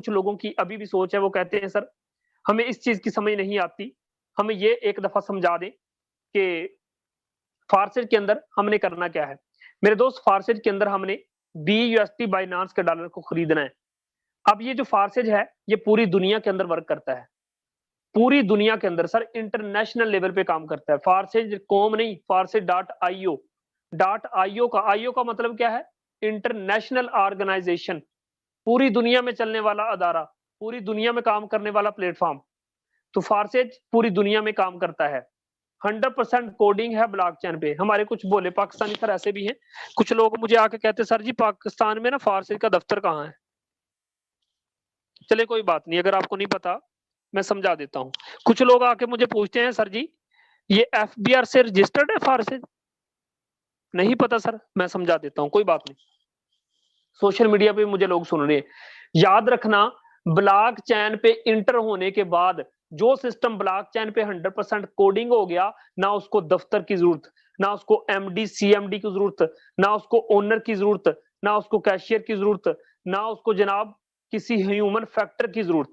कुछ लोगों की अभी भी सोच है, वो कहते हैं सर हमें इस चीज़ की समझ नहीं आती, हमें ये एक दफ़ा समझा दें कि फार्सेज के अंदर हमने करना क्या है। मेरे दोस्त फार्सेज के अंदर हमने BUSD बाइनांस के डॉलर को खरीदना है। अब ये जो फार्सेज है, ये पूरी दुनिया के अंदर वर्क करता है। पूरी दुनिया के अंदर सर इंटरनेशनल लेवल पे काम करता है। फार्सेज कॉम नहीं, फार्सेज डॉट आईओ का आईओ का मतलब क्या है? इंटरनेशनल ऑर्गेनाइजेशन, पूरी दुनिया में चलने वाला अदारा, पूरी दुनिया में काम करने वाला प्लेटफॉर्म। तो फार्सेज पूरी दुनिया में काम करता है। 100% कोडिंग है ब्लॉकचेन पे। हमारे कुछ भोले पाकिस्तानी सर ऐसे भी हैं, कुछ लोग मुझे आके कहते सर जी पाकिस्तान में ना फार्सेज का दफ्तर कहाँ है? चलिए कोई बात नहीं, अगर आपको नहीं पता मैं समझा देता हूँ। कुछ लोग आके मुझे पूछते हैं सर जी ये FBR से रजिस्टर्ड है फार्सेज? नहीं पता सर, मैं समझा देता हूँ, कोई बात नहीं। सोशल मीडिया पे मुझे लोग सुन रहे हैं। याद रखना, ब्लॉकचेन पे इंटर होने के बाद जो सिस्टम ब्लॉकचेन पे 100% कोडिंग हो गया, ना उसको दफ्तर की जरूरत, ना उसको MD CMD की जरूरत, ना उसको ओनर की जरूरत, ना उसको कैशियर की जरूरत, ना उसको जनाब किसी ह्यूमन फैक्टर की जरूरत।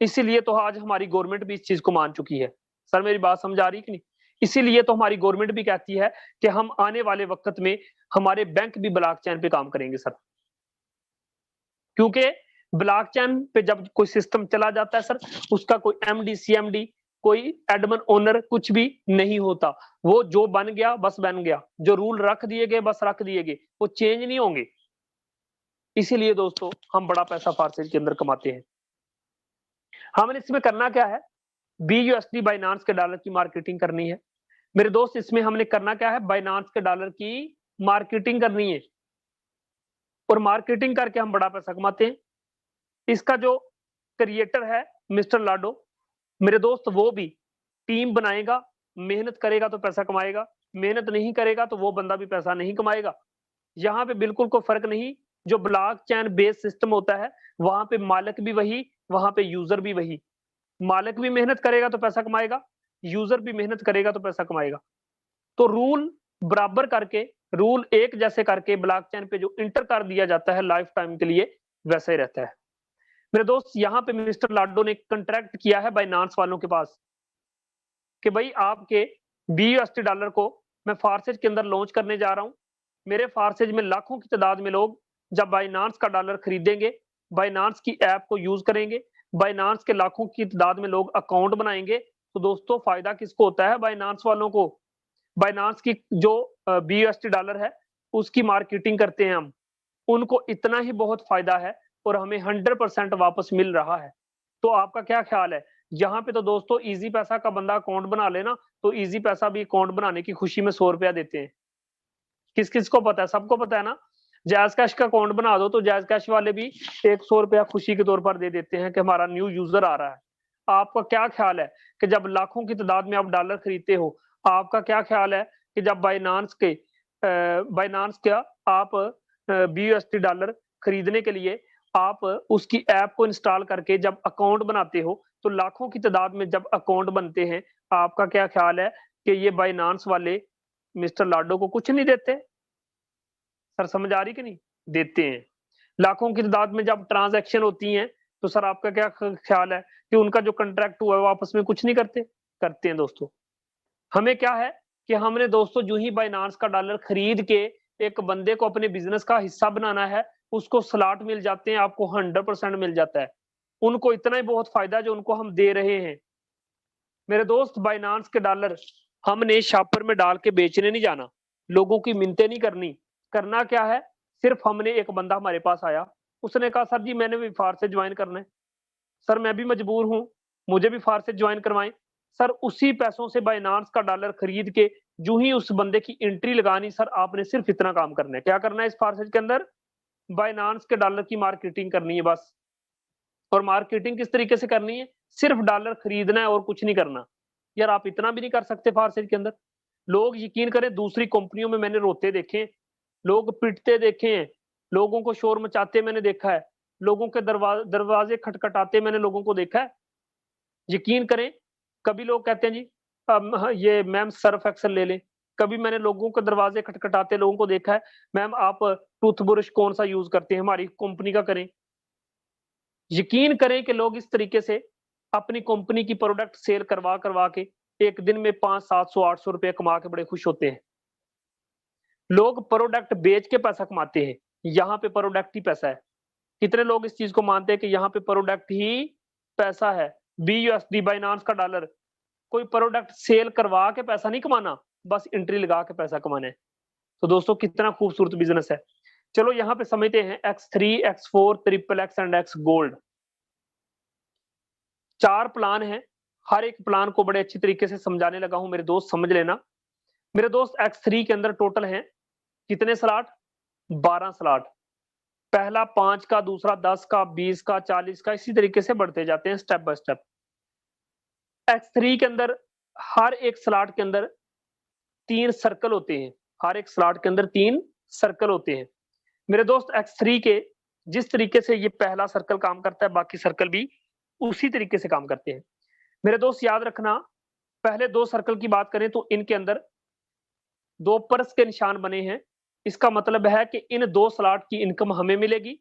इसीलिए तो आज हमारी गवर्नमेंट भी इस चीज को मान चुकी है। सर मेरी बात समझ आ रही कि नहीं? इसीलिए तो हमारी गवर्नमेंट भी कहती है कि हम आने वाले वक्त में हमारे बैंक भी ब्लॉकचेन पे काम करेंगे सर। क्योंकि ब्लॉकचेन पे जब कोई सिस्टम चला जाता है सर, उसका कोई MD CMD, कोई एडमिन ओनर कुछ भी नहीं होता। वो जो बन गया बस बन गया, जो रूल रख दिए गए बस रख दिए गए, वो चेंज नहीं होंगे। इसीलिए दोस्तों हम बड़ा पैसा फार्सेज के अंदर कमाते हैं। हमने इसमें करना क्या है? BUSD बाइनांस के डॉलर की मार्केटिंग करनी है। मेरे दोस्त इसमें हमने करना क्या है? बाइनांस के डॉलर की मार्केटिंग करनी है, और मार्केटिंग करके हम बड़ा पैसा कमाते हैं। इसका जो क्रिएटर है मिस्टर लाडो, मेरे दोस्त वो भी टीम बनाएगा, मेहनत करेगा तो पैसा कमाएगा, मेहनत नहीं करेगा तो वो बंदा भी पैसा नहीं कमाएगा। यहाँ पे बिल्कुल कोई फर्क नहीं। जो ब्लॉकचेन बेस्ड सिस्टम होता है, वहां पे मालिक भी वही, वहां पे यूजर भी वही। मालिक भी मेहनत करेगा तो पैसा कमाएगा, यूजर भी मेहनत करेगा तो पैसा कमाएगा। तो रूल बराबर करके, रूल एक जैसे करके ब्लॉकचेन पे जो इंटर कर दिया जाता है लाइफ टाइम के लिए, वैसा ही रहता है। मेरे दोस्त यहाँ पे मिस्टर लाडो ने कॉन्ट्रैक्ट किया है बाइनांस वालों के पास कि भाई आपके BUSD डॉलर को मैं फार्सेज के अंदर लॉन्च करने जा रहा हूँ। मेरे फार्सेज में लाखों की तादाद में लोग जब बाइनांस का डॉलर खरीदेंगे, बाइनांस की ऐप को यूज करेंगे, बाइनांस के लाखों की तादाद में लोग अकाउंट बनाएंगे, तो दोस्तों फायदा किसको होता है? बाइनांस वालों को। बाइनांस की जो BUSD डॉलर है उसकी मार्केटिंग करते हैं हम, उनको इतना ही बहुत फायदा है, और हमें 100% वापस मिल रहा है। तो आपका क्या ख्याल है? यहाँ पे तो दोस्तों इजी पैसा का बंदा अकाउंट बना लेना, तो इजी पैसा भी अकाउंट बनाने की खुशी में 100 रुपया देते हैं। किस किस को पता है? सबको पता है ना? जैज कैश का अकाउंट बना दो तो जैज कैश वाले भी एक 100 रुपया खुशी के तौर पर दे देते हैं कि हमारा न्यू यूजर आ रहा है। आपका क्या ख्याल है कि जब लाखों की तादाद में आप डॉलर खरीदते हो, आपका क्या ख्याल है कि जब बाइनांस क्या आप BUSD डॉलर खरीदने के लिए आप उसकी ऐप को इंस्टॉल करके जब अकाउंट बनाते हो, तो लाखों की तादाद में जब अकाउंट बनते हैं, आपका क्या ख्याल है कि ये बाइनांस वाले मिस्टर लाडो को कुछ नहीं देते? सर समझ आ रही कि नहीं? देते हैं। लाखों की तादाद में जब ट्रांजैक्शन होती हैं, तो सर आपका क्या ख्याल है कि उनका जो कॉन्ट्रैक्ट हुआ है वो आपस में कुछ नहीं करते? करते हैं दोस्तों। हमें क्या है कि हमने दोस्तों जो ही बाइनांस का डॉलर खरीद के एक बंदे को अपने बिजनेस का हिस्सा बनाना है, उसको स्लॉट मिल जाते हैं, आपको 100% मिल जाता है। उनको इतना ही बहुत फायदा है जो उनको हम दे रहे हैं। मेरे दोस्त बाइनांस के डॉलर हमने शॉपर में डाल के बेचने नहीं जाना, लोगों की मिन्नतें नहीं करनी। करना क्या है? सिर्फ हमने एक बंदा हमारे पास आया, उसने कहा सर जी मैंने भी फार से ज्वाइन करना है। सर मैं भी मजबूर हूँ, मुझे भी फार से ज्वाइन करवाएं। सर उसी पैसों से बाइनांस का डॉलर खरीद के जो ही उस बंदे की एंट्री लगानी, सर आपने सिर्फ इतना काम करना है। क्या करना है इस फारसेज के अंदर? बाइनांस के डॉलर की मार्केटिंग करनी है बस। और मार्केटिंग किस तरीके से करनी है? सिर्फ डॉलर खरीदना है और कुछ नहीं करना। यार आप इतना भी नहीं कर सकते फारसेज के अंदर? लोग यकीन करें, दूसरी कंपनियों में मैंने रोते देखे हैं, लोग पिटते देखे हैं, लोगों को शोर मचाते मैंने देखा है, लोगों के दरवाजे खटखटाते मैंने लोगों को देखा है। यकीन करें, कभी लोग कहते हैं जी ये मैम सर्फ एक्सेल ले लें। कभी मैंने लोगों के दरवाजे खटखटाते लोगों को देखा है, मैम आप टूथब्रश कौन सा यूज करते हैं, हमारी कंपनी का करें। यकीन करें कि लोग इस तरीके से अपनी कंपनी की प्रोडक्ट सेल करवा करवा के एक दिन में 500, 700, 800 रुपए कमा के बड़े खुश होते हैं। लोग प्रोडक्ट बेच के पैसा कमाते हैं, यहाँ पे प्रोडक्ट ही पैसा है। कितने लोग इस चीज को मानते हैं कि यहाँ पे प्रोडक्ट ही पैसा है। BUSD, बाइनांस का डॉलर, कोई प्रोडक्ट सेल करवा के पैसा नहीं कमाना, बस एंट्री लगा के पैसा कमाना है। तो दोस्तों कितना खूबसूरत बिजनेस है। चलो यहाँ पे समझते हैं X3, X4, XXX and X gold. 4 plan हैं, हर एक प्लान को बड़े अच्छी तरीके से समझाने लगा हूं मेरे दोस्त, समझ लेना। मेरे दोस्त X3 के अंदर टोटल हैं कितने स्लॉट? 12 स्लॉट। पहला 5 का, दूसरा 10 का, 20 का, 40 का, इसी तरीके से बढ़ते जाते हैं स्टेप बाय स्टेप। X3 के अंदर हर एक स्लॉट के अंदर 3 सर्कल होते हैं, हर एक स्लॉट के अंदर 3 सर्कल होते हैं। मेरे दोस्त X3 के जिस तरीके से ये पहला सर्कल काम करता है, बाकी सर्कल भी उसी तरीके से काम करते हैं। मेरे दोस्त याद रखना, पहले 2 सर्कल की बात करें तो इनके अंदर 2 पर्स के निशान बने हैं। इसका मतलब है कि इन 2 स्लॉट की इनकम हमें मिलेगी,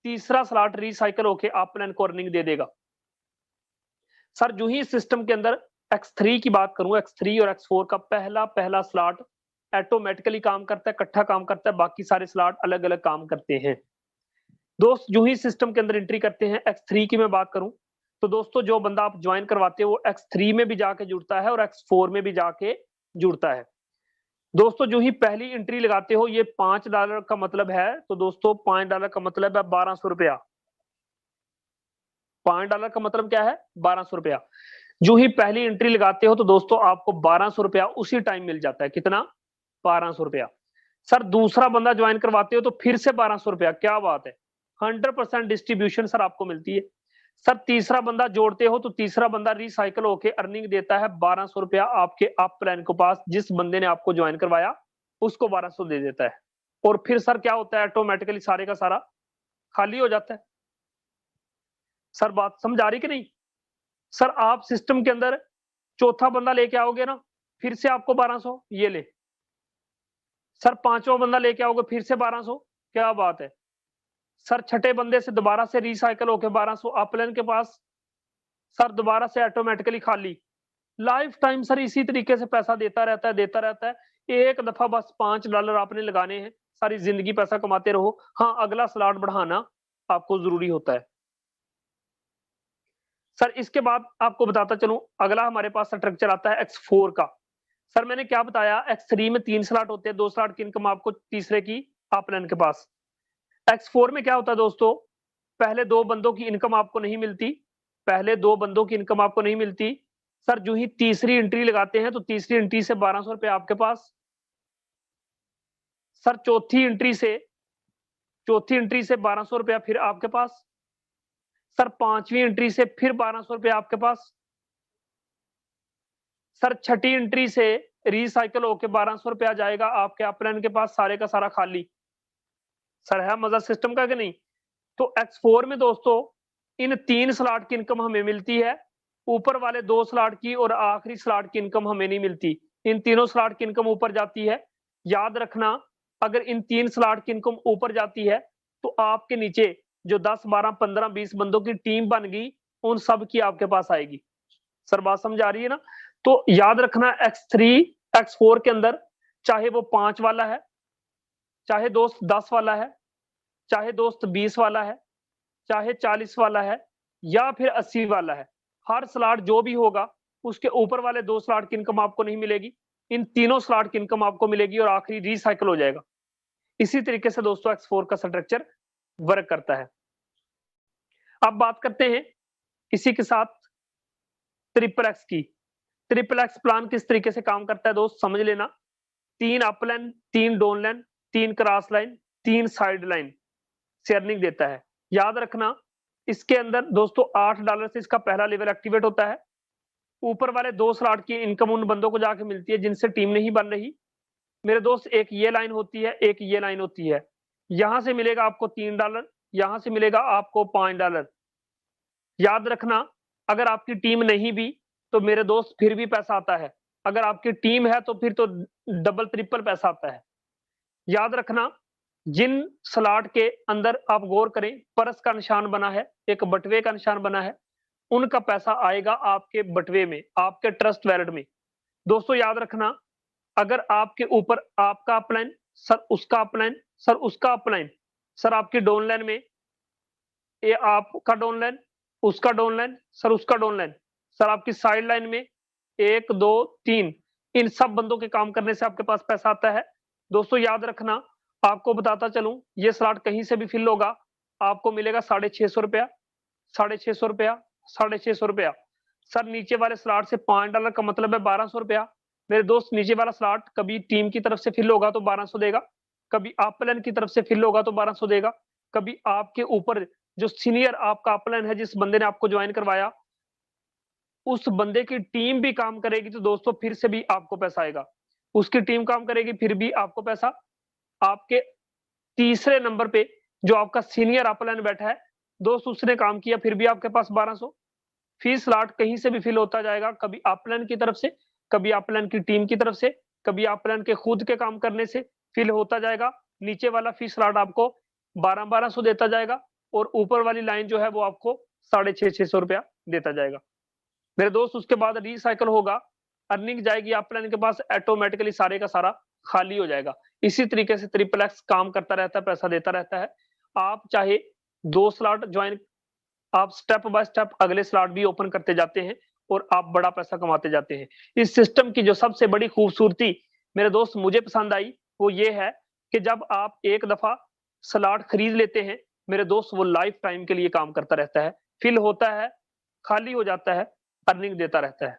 तीसरा स्लॉट रिसाइकल होके आप प्लान को अर्निंग दे देगा। सर जो ही सिस्टम के अंदर X3 की बात करूं, X3 और X4 का पहला स्लॉट ऑटोमेटिकली काम करता है, इकट्ठा काम करता है, बाकी सारे स्लॉट अलग अलग काम करते हैं। दोस्त जो ही सिस्टम के अंदर एंट्री करते हैं, X3 की मैं बात करूं तो दोस्तों जो बंदा आप ज्वाइन करवाते हो वो X3 में भी जाके जुड़ता है और X4 में भी जाके जुड़ता है। दोस्तों जो ही पहली एंट्री लगाते हो, ये $5 का मतलब है, तो दोस्तों $5 का मतलब है 1200 रुपया। $5 का मतलब क्या है? 1200 रुपया। जो ही पहली एंट्री लगाते हो तो दोस्तों आपको 1200 रुपया उसी टाइम मिल जाता है। कितना? 1200 रुपया। सर दूसरा बंदा ज्वाइन करवाते हो तो फिर से 1200 रुपया। क्या बात है, 100% डिस्ट्रीब्यूशन सर आपको मिलती है। सर तीसरा बंदा जोड़ते हो तो तीसरा बंदा रिसाइकल होके अर्निंग देता है 1200 रुपया आपके अप प्लान के पास। जिस बंदे ने आपको ज्वाइन करवाया उसको 1200 दे देता है, और फिर सर क्या होता है, ऑटोमेटिकली सारे का सारा खाली हो जाता है। सर बात समझ आ रही कि नहीं? सर आप सिस्टम के अंदर चौथा बंदा लेके आओगे ना, फिर से आपको 1200 ये ले। सर पांचवा बंदा लेके आओगे, फिर से 1200। क्या बात है। सर छठे बंदे से दोबारा से रिसाइकल होके 1200 अपलाइन के पास, सर दोबारा से ऑटोमेटिकली खाली। लाइफ टाइम सर इसी तरीके से पैसा देता रहता है, देता रहता है। एक दफा बस $5 आपने लगाने हैं, सारी जिंदगी पैसा कमाते रहो। हाँ, अगला स्लॉट बढ़ाना आपको जरूरी होता है। सर इसके बाद आपको बताता चलूं, अगला हमारे पास स्ट्रक्चर आता है X4 का। सर मैंने क्या बताया, X3 में 3 स्लॉट होते हैं, 2 स्लॉट की इनकम आपको तीसरे की अपलाइन के पास। X4 में क्या होता है दोस्तों, पहले 2 बंदों की इनकम आपको नहीं मिलती, पहले 2 बंदों की इनकम आपको नहीं मिलती। सर जो ही तीसरी एंट्री लगाते हैं तो तीसरी एंट्री से 1200 रुपए आपके पास। सर चौथी एंट्री से 1200 रुपया फिर आपके पास। सर पांचवी एंट्री से फिर 1200 रुपया आपके पास। सर छठी एंट्री से रिसाइकल होके 1200 रुपया जाएगा आपके अपलाइन के पास, सारे का सारा खाली। सर है मजा सिस्टम का कि नहीं? तो X4 में दोस्तों इन 3 स्लॉट की इनकम हमें मिलती है, ऊपर वाले 2 स्लॉट की और आखिरी स्लॉट की इनकम हमें नहीं मिलती। इन तीनों स्लॉट की इनकम ऊपर जाती है। याद रखना, अगर इन 3 स्लॉट की इनकम ऊपर जाती है तो आपके नीचे जो 10, 12, 15, 20 बंदों की टीम बन गई, उन सब की आपके पास आएगी। सर बात समझ आ रही है ना? तो याद रखना, X3, X4 के अंदर चाहे वो 5 वाला है, चाहे दोस्त 10 वाला है, चाहे दोस्त 20 वाला है, चाहे 40 वाला है, या फिर 80 वाला है, हर स्लॉट जो भी होगा उसके ऊपर वाले 2 स्लॉट की इनकम आपको नहीं मिलेगी। इन तीनों स्लॉट की इनकम आपको मिलेगी और आखिरी रिसाइकल हो जाएगा। इसी तरीके से दोस्तों X4 का स्ट्रक्चर वर्क करता है। अब बात करते हैं इसी के साथ XXX की। XXX प्लान किस तरीके से काम करता है दोस्त, समझ लेना। 3 upline, 3 downline, 3 cross line, 3 side line से अर्निंग देता है। याद रखना, इसके अंदर दोस्तों $8 से इसका पहला लेवल एक्टिवेट होता है। ऊपर वाले 2 स्लॉट की इनकम उन बंदों को जाके मिलती है जिनसे टीम नहीं बन रही। मेरे दोस्त एक ये लाइन होती है, एक ये लाइन होती है। यहां से मिलेगा आपको $3, यहां से मिलेगा आपको $5। याद रखना, अगर आपकी टीम नहीं भी तो मेरे दोस्त फिर भी पैसा आता है। अगर आपकी टीम है तो फिर तो डबल ट्रिपल पैसा आता है। याद रखना, जिन स्लॉट के अंदर आप गौर करें परस का निशान बना है, एक बटवे का निशान बना है, उनका पैसा आएगा आपके बटवे में, आपके ट्रस्ट वैलेट में। दोस्तों याद रखना, अगर आपके ऊपर आपका अपलाइन, सर उसका अपलाइन, सर उसका अपलाइन, सर आपकी डाउनलाइन में ये आपका डाउनलाइन, उसका डाउनलाइन, सर उसका डाउनलाइन, सर आपकी साइड लाइन में 1 2 3, इन सब बंदों के काम करने से आपके पास पैसा आता है। दोस्तों याद रखना, आपको बताता चलूं, ये स्लॉट कहीं से भी फिल होगा, आपको मिलेगा 650 रुपया, 650 रुपया, 650 रुपया। सर नीचे वाले स्लॉट से $5 का मतलब है 1200 रुपया। मेरे दोस्त नीचे वाला स्लॉट कभी टीम की तरफ से फिल होगा तो 1200 देगा, कभी अपलाइन की तरफ से फिल होगा तो 1200 देगा, कभी आपके ऊपर जो सीनियर आपका अपलाइन है, जिस बंदे ने आपको ज्वाइन करवाया, उस बंदे की टीम भी काम करेगी तो दोस्तों फिर से भी आपको पैसा आएगा। उसकी टीम काम करेगी फिर भी आपको पैसा। आपके तीसरे नंबर पे जो आपका सीनियर अपलाइन बैठा है, दोस्त उसने काम किया फिर भी आपके पास 1200। फी स्लॉट कहीं से भी फिल होता जाएगा, कभी अपलाइन की तरफ से, कभी अपलाइन की टीम की तरफ से, कभी अपलाइन के खुद के काम करने से फिल होता जाएगा। नीचे वाला फी स्लॉट आपको 1200 देता जाएगा और ऊपर वाली लाइन जो है वो आपको 650 रुपया देता जाएगा। मेरे दोस्त उसके बाद रिसाइकल होगा, अर्निंग जाएगी अपलाइन के पास, ऑटोमेटिकली सारे का सारा खाली हो जाएगा। इसी तरीके से ट्रिपल एक्स काम करता रहता है, पैसा देता रहता है। आप चाहे 2 स्लॉट ज्वाइन, आप स्टेप बाय स्टेप अगले स्लॉट भी ओपन करते जाते हैं और आप बड़ा पैसा कमाते जाते हैं। इस सिस्टम की जो सबसे बड़ी खूबसूरती मेरे दोस्त मुझे पसंद आई वो ये है कि जब आप एक दफा स्लॉट खरीद लेते हैं मेरे दोस्त, वो लाइफ टाइम के लिए काम करता रहता है, फिल होता है, खाली हो जाता है, अर्निंग देता रहता है।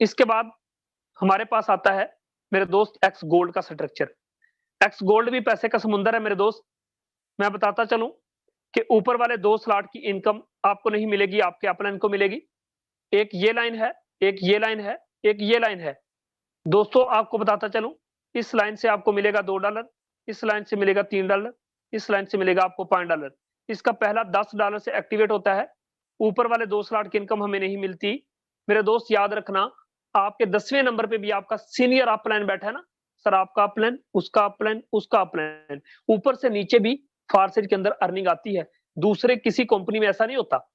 इसके बाद हमारे पास आता है मेरे दोस्त एक्स गोल्ड का स्ट्रक्चर। एक्स गोल्ड भी पैसे का समुंदर है मेरे दोस्त। मैं बताता चलूं कि ऊपर वाले 2 स्लॉट की इनकम आपको नहीं मिलेगी, आपके अपलाइन को मिलेगी। एक ये लाइन है, एक ये लाइन है, एक ये लाइन है। दोस्तों आपको बताता चलूं, इस लाइन से आपको मिलेगा $2, इस लाइन से मिलेगा $3, इस लाइन से मिलेगा आपको $5। इसका पहला $10 से एक्टिवेट होता है। ऊपर वाले 2 स्लॉट की इनकम हमें नहीं मिलती। मेरे दोस्त याद रखना, आपके 10वें नंबर पे भी आपका सीनियर अपलाइन बैठा है ना, सर आपका अपलाइन, उसका अपलाइन, उसका अपलाइन, ऊपर से नीचे भी फारसेट के अंदर अर्निंग आती है। दूसरे किसी कंपनी में ऐसा नहीं होता।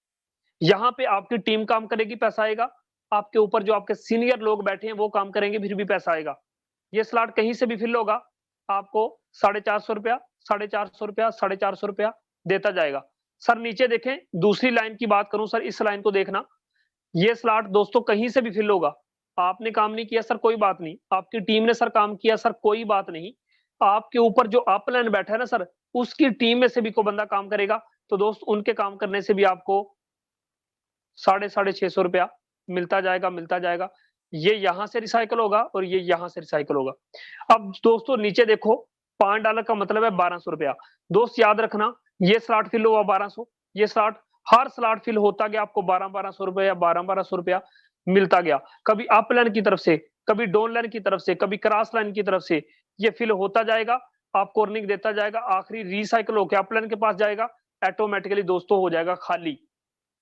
यहाँ पे आपकी टीम काम करेगी, पैसा आएगा। आपके ऊपर जो आपके सीनियर लोग बैठे हैं वो काम करेंगे, फिर भी पैसा आएगा। ये स्लॉट कहीं से भी फिल होगा, आपको 450 रुपया, 450 रुपया, 450 रुपया देता जाएगा। सर नीचे देखें, दूसरी लाइन की बात करूं सर, इस लाइन को देखना, ये स्लॉट दोस्तों कहीं से भी फिल होगा। आपने काम नहीं किया सर कोई बात नहीं, आपकी टीम ने सर काम किया सर कोई बात नहीं, आपके ऊपर जो अपलाइन बैठा है ना सर, उसकी टीम में से भी कोई बंदा काम करेगा तो दोस्त उनके काम करने से भी आपको 650 रुपया मिलता जाएगा, मिलता जाएगा। ये यहाँ से रिसाइकल होगा और ये यहाँ से रिसाइकल होगा। अब दोस्तों नीचे देखो, $5 का मतलब है 1200 रुपया। दोस्त याद रखना, ये स्लॉट फिल हुआ 1200, ये स्लॉट, हर स्लॉट फिल होता गया, आपको 1200 रुपया या 1200 रुपया मिलता गया। कभी अप लाइन की तरफ से, कभी डाउन लाइन की तरफ से, कभी क्रॉस लाइन की तरफ से, ये फिल होता जाएगा, आपको अर्निंग देता जाएगा, आखिरी रिसाइकल होकर अप लाइन के पास जाएगा, ऑटोमेटिकली दोस्तों हो जाएगा खाली।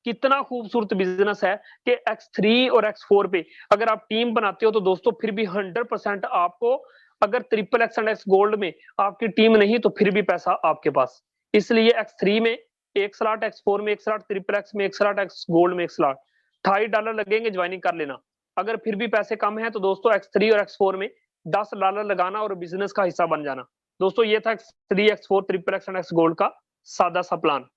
कितना खूबसूरत बिजनेस है कि X3 और X4 पे अगर आप टीम बनाते हो तो दोस्तों फिर भी 100% आपको, अगर triple x and x gold में आपकी टीम नहीं तो फिर भी पैसा आपके पास। इसलिए X3 में एक स्लॉट, X4 में एक स्लॉट, ट्रिपल एक्स में एक स्लॉट, एक्स गोल्ड में एक स्लॉट, $2.5 लगेंगे, ज्वाइनिंग कर लेना। अगर फिर भी पैसे कम है तो दोस्तों X3 और X4 में $10 लगाना और बिजनेस का हिस्सा बन जाना। दोस्तों ये था X3 X4 triple x and x gold का सादा सा प्लान।